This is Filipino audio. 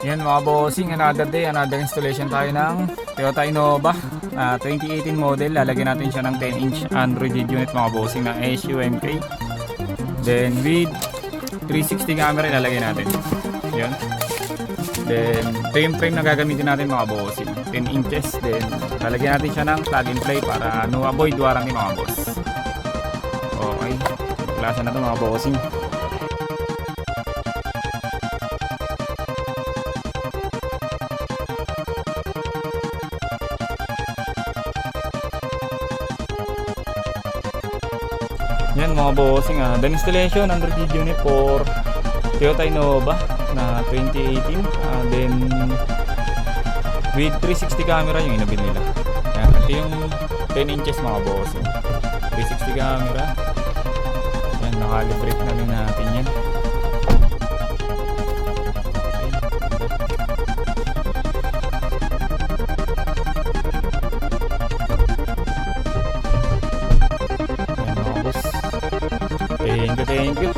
Yan mga bossing, another day, another installation tayo ng Toyota Innova 2018 model. Lalagyan natin siya ng 10-inch Android unit mga bossing ng SUMK. Then with 360 camera lalagyan natin. Yan. Then frame na gagamitin natin mga bossing, 10 inches. Then lalagyan natin siya ng plug and play para no avoid warranty mga boss. Okay, klase na to mga bossing. Yan mga bossing, the installation Android unit for Toyota Innova na 2018, then with 360 camera yung inabil nila. Yan, ito yung 10 inches mga bossing, 360 camera. Yan, nakalibrate na rin natin yan. Thank you.